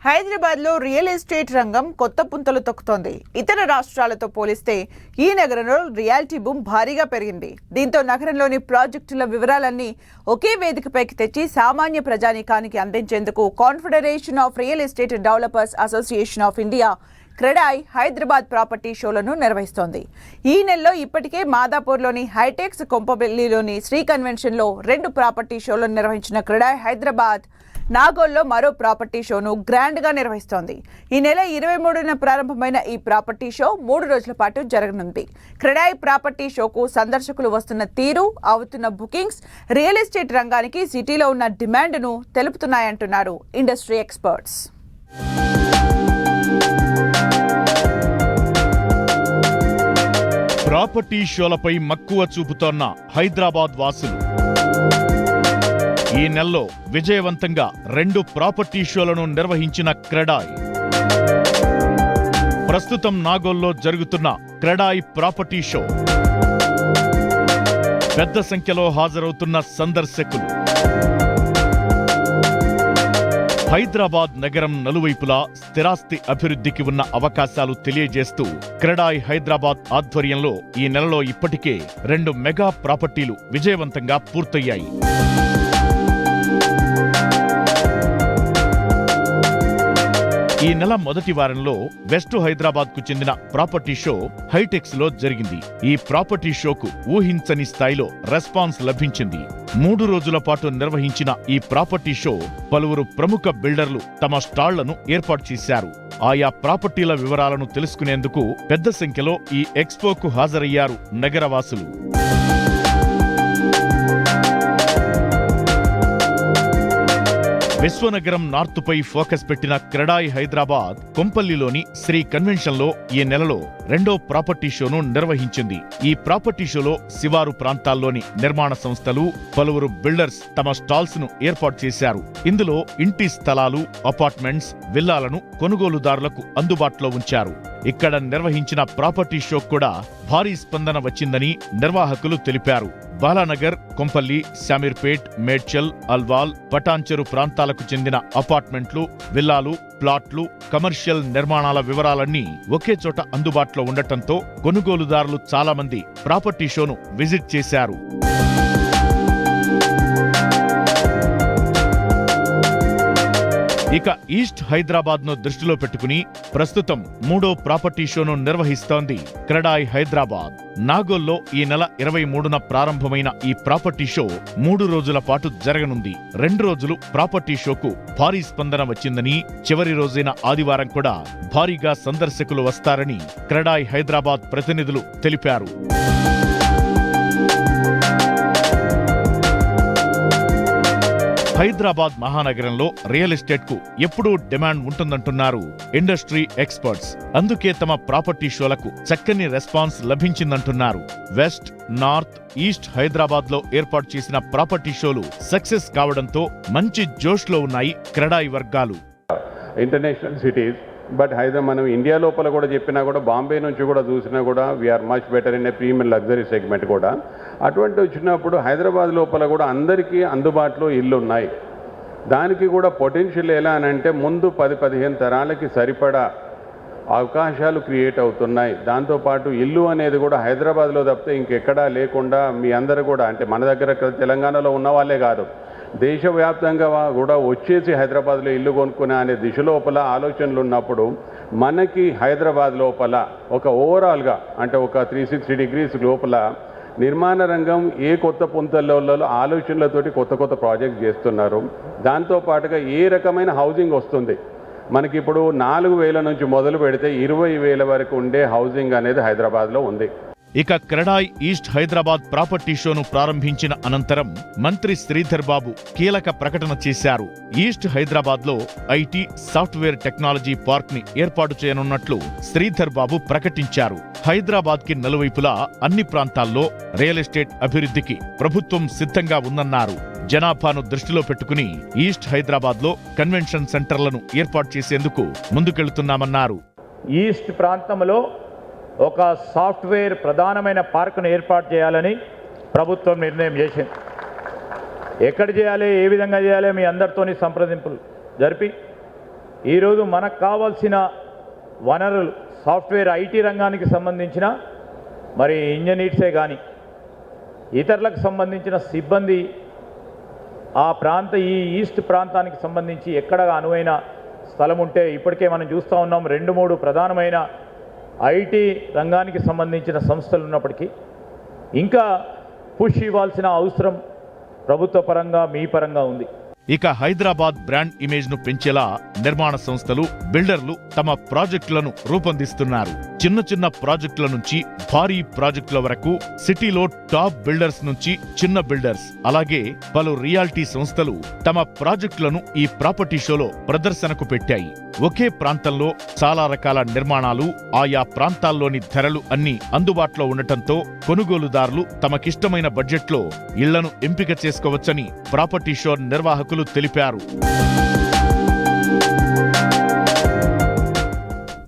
హైదరాబాద్లో real estate రంగం కొత్త పుంతలు తొక్కుతోంది. ఇతర రాష్ట్రాలతో పోలిస్తే ఈ నగరంలో రియాలిటీ బూమ్ భారీగా పెరిగింది. దీంతో నగరంలోని ప్రాజెక్టుల వివరాలన్నీ ఒకే వేదికపైకి తెచ్చి సామాన్య ప్రజానీకానికి అందించేందుకు confederation of real estate developers association of India CREDAI Hyderabad property షోలను నిర్వహిస్తోంది. ఈ నెలలో ఇప్పటికే మాదాపూర్లోని హైటెక్స్, కొంపల్లిలోని శ్రీ కన్వెన్షన్లో 2 ప్రాపర్టీ షోలను నిర్వహించిన క్రెడాయ్ హైదరాబాద్ నాగోల్లో మరో ప్రాపర్టీ షోను గ్రాండ్గా నిర్వహిస్తోంది. ఈ నెల 23న ప్రారంభమైన ఈ ప్రాపర్టీ షో 3 రోజుల పాటు జరగనుంది. క్రెడాయ్ ప్రాపర్టీ షోకు సందర్శకులు వస్తున్న తీరు, అవుతున్న బుకింగ్స్ రియల్ ఎస్టేట్ రంగానికి సిటీలో ఉన్న డిమాండ్ను తెలుపుతున్నాయంటున్నారు ఇండస్ట్రీ ఎక్స్పర్ట్స్. ప్రాపర్టీ షోలపై మక్కువ చూపుతోన్న హైదరాబాద్ వాసులు ఈ నెలలో విజయవంతంగా 2 ప్రాపర్టీ షోలను నిర్వహించిన క్రెడాయ్ ప్రస్తుతం నాగోల్లో జరుగుతున్న క్రెడాయ్ ప్రాపర్టీ షో పెద్ద సంఖ్యలో హాజరవుతున్న సందర్శకులు హైదరాబాద్ నగరం నలువైపులా స్థిరాస్తి అభివృద్ధికి ఉన్న అవకాశాలు తెలియజేస్తూ క్రెడాయ్ హైదరాబాద్ ఆధ్వర్యంలో ఈ నెలలో ఇప్పటికే 2 మెగా ప్రాపర్టీలు విజయవంతంగా పూర్తయ్యాయి. ఈ నెల మొదటి వారంలో వెస్ట్ హైదరాబాద్ కు చెందిన ప్రాపర్టీ షో హైటెక్స్ లో జరిగింది. ఈ ప్రాపర్టీ షోకు ఊహించని స్థాయిలో రెస్పాన్స్ లభించింది. 3 రోజుల పాటు నిర్వహించిన ఈ ప్రాపర్టీ షో పలువురు ప్రముఖ బిల్డర్లు తమ స్టాళ్లను ఏర్పాటు చేశారు. ఆయా ప్రాపర్టీల వివరాలను తెలుసుకునేందుకు పెద్ద సంఖ్యలో ఈ ఎక్స్పోకు హాజరయ్యారు నగరవాసులు. విశ్వనగరం నార్తుపై ఫోకస్ పెట్టిన క్రెడాయ్ హైదరాబాద్ కొంపల్లిలోని శ్రీ కన్వెన్షన్లో ఈ నెలలో 2వ ప్రాపర్టీ షోను నిర్వహించింది. ఈ ప్రాపర్టీ షోలో శివారు ప్రాంతాల్లోని నిర్మాణ సంస్థలు, పలువురు బిల్డర్స్ తమ స్టాల్స్ ను ఏర్పాటు చేశారు. ఇందులో ఇంటి స్థలాలు, అపార్ట్మెంట్స్, విల్లాలను కొనుగోలుదారులకు అందుబాటులో ఉంచారు. ఇక్కడ నిర్వహించిన ప్రాపర్టీ షో కూడా భారీ స్పందన వచ్చిందని నిర్వాహకులు తెలిపారు. బాలానగర్, కొంపల్లి, శామీర్పేట్, మేడ్చల్, అల్వాల్, పటాన్చెరు ప్రాంతాలకు చెందిన అపార్ట్మెంట్లు, విల్లాలు, ప్లాట్లు, కమర్షియల్ నిర్మాణాల వివరాలన్నీ ఒకే చోట అందుబాటులో ఉండటంతో కొనుగోలుదారులు చాలా మంది ప్రాపర్టీ షోను విజిట్ చేశారు. ఇక ఈస్ట్ హైదరాబాద్ ను దృష్టిలో పెట్టుకుని ప్రస్తుతం 3వ ప్రాపర్టీ షోను నిర్వహిస్తోంది క్రెడాయ్ హైదరాబాద్. నాగోల్లో ఈ నెల 23న ప్రారంభమైన ఈ ప్రాపర్టీ షో 3 రోజుల పాటు జరగనుంది. 2 రోజులు ప్రాపర్టీ షోకు భారీ స్పందన వచ్చిందని, చివరి రోజైన ఆదివారం కూడా భారీగా సందర్శకులు వస్తారని క్రెడాయ్ హైదరాబాద్ ప్రతినిధులు తెలిపారు. హైదరాబాద్ మహానగరంలో రియల్ ఎస్టేట్ కు ఎప్పుడూ డిమాండ్ ఉంటుందంటున్నారు ఇండస్ట్రీ ఎక్స్పర్ట్స్. అందుకే తమ ప్రాపర్టీ షోలకు చక్కని రెస్పాన్స్ లభించిందంటున్నారు. వెస్ట్, నార్త్, ఈస్ట్ హైదరాబాద్ లో ఏర్పాటు చేసిన ప్రాపర్టీ షోలు సక్సెస్ కావడంతో మంచి జోష్లో ఉన్నాయి క్రెడాయ్ వర్గాలు. ఇంటర్నేషనల్ సిటీస్ బట్ హైదరాబాద్ మనం ఇండియా లోపల కూడా చెప్పినా కూడా, బాంబే నుంచి కూడా చూసినా కూడా we are much better in a premium luxury segment కూడా. అటువంటి వచ్చినప్పుడు హైదరాబాద్ లోపల కూడా అందరికీ అందుబాటులో ఇల్లు ఉన్నాయి. దానికి కూడా పొటెన్షియల్ ఎలా అని అంటే ముందు 10-15 తరాలకి సరిపడా అవకాశాలు క్రియేట్ అవుతున్నాయి. దాంతోపాటు ఇల్లు అనేది కూడా హైదరాబాద్లో తప్పితే ఇంకెక్కడా లేకుండా మీ అందరూ కూడా, అంటే మన దగ్గర తెలంగాణలో ఉన్న వాళ్ళే కాదు, దేశవ్యాప్తంగా కూడా వచ్చేసి హైదరాబాద్లో ఇల్లు కొనుక్కునే అనే దిశ లోపల ఆలోచనలు ఉన్నప్పుడు మనకి హైదరాబాద్ లోపల ఒక ఓవరాల్గా అంటే ఒక 360 డిగ్రీస్ లోపల నిర్మాణ రంగం ఏ కొత్త పుంతల్లో ఆలోచనలతోటి కొత్త ప్రాజెక్ట్ చేస్తున్నారు. దాంతోపాటుగా ఏ రకమైన హౌసింగ్ వస్తుంది మనకి ఇప్పుడు 4,000 నుంచి మొదలు పెడితే 20,000 వరకు ఉండే హౌసింగ్ అనేది హైదరాబాద్లో ఉంది. ఇక క్రెడాయ్ ఈస్ట్ హైదరాబాద్ ప్రాపర్టీ షోను ప్రారంభించిన అనంతరం మంత్రి శ్రీధర్ బాబు కీలక ప్రకటన చేశారు. ఈస్ట్ హైదరాబాద్ లో ఐటీ, సాఫ్ట్వేర్ టెక్నాలజీ పార్క్ ని ఏర్పాటు చేయనున్నట్లు శ్రీధర్ బాబు ప్రకటించారు. హైదరాబాద్ కి నలువైపులా అన్ని ప్రాంతాల్లో రియల్ ఎస్టేట్ అభివృద్ధికి ప్రభుత్వం సిద్ధంగా ఉందన్నారు. జనాభాను దృష్టిలో పెట్టుకుని ఈస్ట్ హైదరాబాద్ లో కన్వెన్షన్ సెంటర్లను ఏర్పాటు చేసేందుకు ముందుకెళ్తున్నామన్నారు. ఈస్ట్ ప్రాంతంలో ఒక సాఫ్ట్వేర్ ప్రధానమైన పార్కును ఏర్పాటు చేయాలని ప్రభుత్వం నిర్ణయం చేసింది. ఎక్కడ చేయాలి, ఏ విధంగా చేయాలి, మీ అందరితోని సంప్రదింపులు జరిపి ఈరోజు మనకు కావాల్సిన వనరులు సాఫ్ట్వేర్ ఐటీ రంగానికి సంబంధించిన మరి ఇంజనీర్సే కానీ ఇతరులకు సంబంధించిన సిబ్బంది ఈ ఈస్ట్ ప్రాంతానికి సంబంధించి ఎక్కడ అనువైన స్థలం ఉంటే ఇప్పటికే మనం చూస్తూ ఉన్నాం 2-3 ప్రధానమైన ఐటీ రంగానికి సంబంధించిన సంస్థలు ఉన్నప్పటికీ ఇంకా పుష్ ఇవ్వాల్సిన అవసరం ప్రభుత్వ పరంగా మీ పరంగా ఉంది. ఇక హైదరాబాద్ బ్రాండ్ ఇమేజ్ ను పెంచేలా నిర్మాణ సంస్థలు, బిల్డర్లు తమ ప్రాజెక్టులను రూపొందిస్తున్నారు. చిన్న చిన్న ప్రాజెక్టుల నుంచి భారీ ప్రాజెక్టుల వరకు సిటీలో టాప్ బిల్డర్స్ నుంచి చిన్న బిల్డర్స్, అలాగే పలు రియాల్టీ సంస్థలు తమ ప్రాజెక్టులను ఈ ప్రాపర్టీ షోలో ప్రదర్శనకు పెట్టాయి. ఒకే ప్రాంతంలో చాలా రకాల నిర్మాణాలు, ఆయా ప్రాంతాల్లోని ధరలు అన్నీ అందుబాటులో ఉండటంతో కొనుగోలుదారులు తమకిష్టమైన బడ్జెట్లో ఇళ్లను ఎంపిక చేసుకోవచ్చని ప్రాపర్టీ షో నిర్వాహకులు తెలిపారు.